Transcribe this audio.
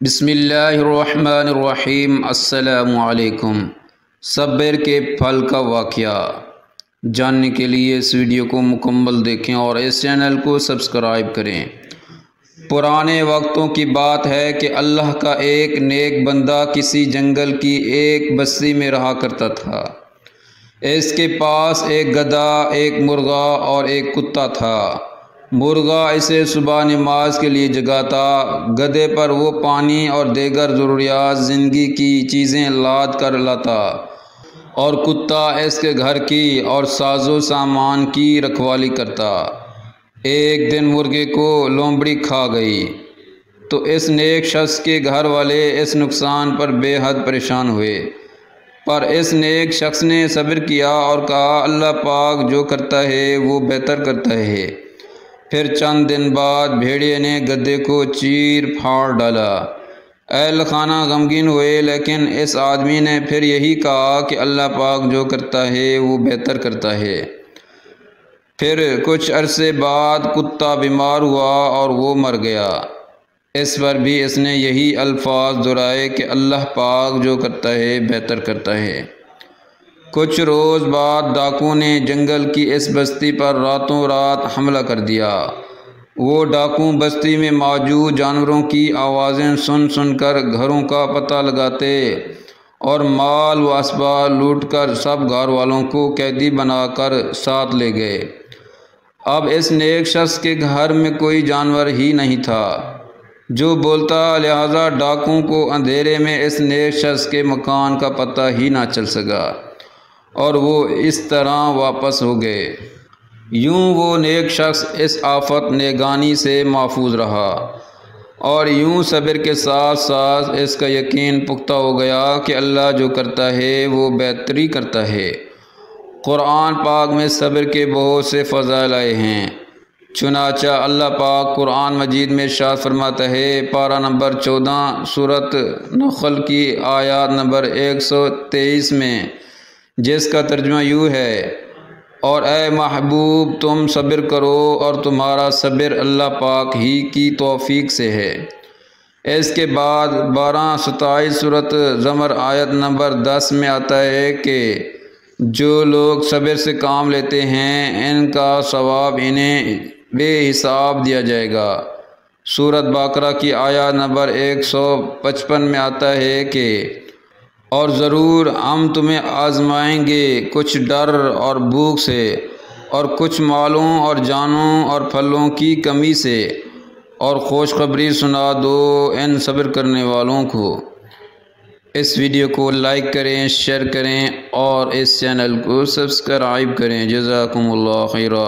بسم اللہ الرحمن الرحیم۔ السلام علیکم۔ صبر کے پھل کا واقعہ جاننے کے لیے اس ویڈیو کو مکمل دیکھیں اور اس چینل کو سبسکرائب کریں۔ پرانے وقتوں کی بات ہے کہ اللہ کا ایک نیک بندہ کسی جنگل کی ایک بستی میں رہا کرتا تھا۔ اس کے پاس ایک گدھا، ایک مرغا اور ایک کتا تھا۔ مرغا اسے صبح نماز کے لیے جگاتا، گدھے پر وہ پانی اور دیگر ضروریات زندگی کی چیزیں لاد کر لاتا اور کتا اس کے گھر کی اور ساز و سامان کی رکھوالی کرتا۔ ایک دن مرغے کو لومڑی کھا گئی تو اس نیک شخص کے گھر والے اس نقصان پر بے حد پریشان ہوئے، پر اس نیک شخص نے صبر کیا اور کہا اللہ پاک جو کرتا ہے وہ بہتر کرتا ہے۔ پھر چند دن بعد بھیڑیے نے گدھے کو چیر پھاڑ ڈالا۔ اہل خانہ غمگین ہوئے، لیکن اس آدمی نے پھر یہی کہا کہ اللہ پاک جو کرتا ہے وہ بہتر کرتا ہے۔ پھر کچھ عرصے بعد کتا بیمار ہوا اور وہ مر گیا۔ اس پر بھی اس نے یہی الفاظ دہرائے کہ اللہ پاک جو کرتا ہے بہتر کرتا ہے۔ کچھ روز بعد ڈاکو نے جنگل کی اس بستی پر راتوں رات حملہ کر دیا۔ وہ ڈاکو بستی میں موجود جانوروں کی آوازیں سن سن کر گھروں کا پتہ لگاتے اور مال و اسباب لوٹ کر سب گھر والوں کو قیدی بنا کر ساتھ لے گئے۔ اب اس نیک شخص کے گھر میں کوئی جانور ہی نہیں تھا جو بولتا، لہذا ڈاکو کو اندھیرے میں اس نیک شخص کے مکان کا پتہ ہی نہ چل سکا اور وہ اس طرح واپس ہو گئے۔ یوں وہ نیک شخص اس آفت نگانی سے محفوظ رہا اور یوں صبر کے ساتھ ساتھ اس کا یقین پختہ ہو گیا کہ اللہ جو کرتا ہے وہ بہتری کرتا ہے۔ قرآن پاک میں صبر کے بہت سے فضائل آئے ہیں، چنانچہ اللہ پاک قرآن مجید میں ارشاد فرماتا ہے، پارہ نمبر 14 سورۃ نحل کی آیات نمبر 123 میں، جس کا ترجمہ یوں ہے، اور اے محبوب تم صبر کرو اور تمہارا صبر اللہ پاک ہی کی توفیق سے ہے۔ اس کے بعد 27 سورۃ زمر آیت نمبر 10 میں آتا ہے کہ جو لوگ صبر سے کام لیتے ہیں ان کا ثواب انہیں بے حساب دیا جائے گا۔ سورۃ بقرہ کی آیت نمبر 155 میں آتا ہے کہ اور ضرور ہم تمہیں آزمائیں گے کچھ ڈر اور بھوک سے اور کچھ مالوں اور جانوں اور پھلوں کی کمی سے، اور خوشخبری سنا دو ان صبر کرنے والوں کو۔ اس ویڈیو کو لائک کریں، شیئر کریں اور اس چینل کو سبسکرائب کریں۔ جزاکم اللہ خیرا۔